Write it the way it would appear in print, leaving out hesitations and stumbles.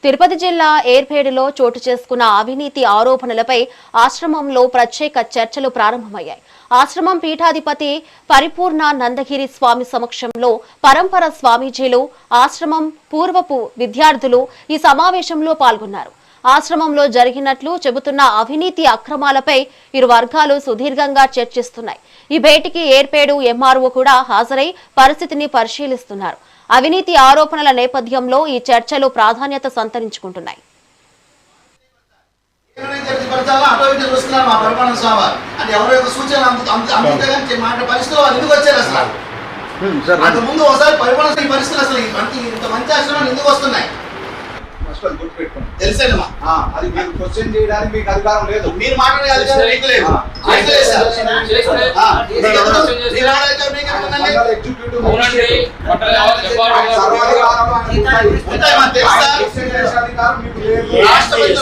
తిరుపతి జిల్లా ఏర్పేడులో చోటు చేసుకున్న అవినీతి ఆరోపణలపై ఆశ్రమంలో ప్రత్యేక చర్చలు ప్రారంభమయ్యాయి. ఆశ్రమం పీఠాధిపతి పరిపూర్ణ నందగిరి స్వామి సమక్షంలో పరంపర స్వామీజీలు, ఆశ్రమం పూర్వపు విద్యార్థులు ఈ సమావేశంలో పాల్గొన్నారు. ఆశ్రమంలో జరిగినట్లు చెబుతున్న అవినీతి అక్రమాలపై ఇరు వర్గాలు సుదీర్ఘంగా చర్చిస్తున్నాయి. ఈ భేటీకి ఏర్పేడు ఎంఆర్ఓ కూడా హాజరై పరిస్థితిని పరిశీలిస్తున్నారు. అవినీతి ఆరోపణల నేపథ్యంలో ఈ చర్చలు ప్రాధాన్యత సంతరించుకుంటున్నాయి. తెలుసేనమ్మా అది మీరు క్వశ్చన్ చేయడానికి మీకు అధికారం లేదు. మీరు మాట్లాడే అధికారం మీకు లేదు. రాష్ట్రపతి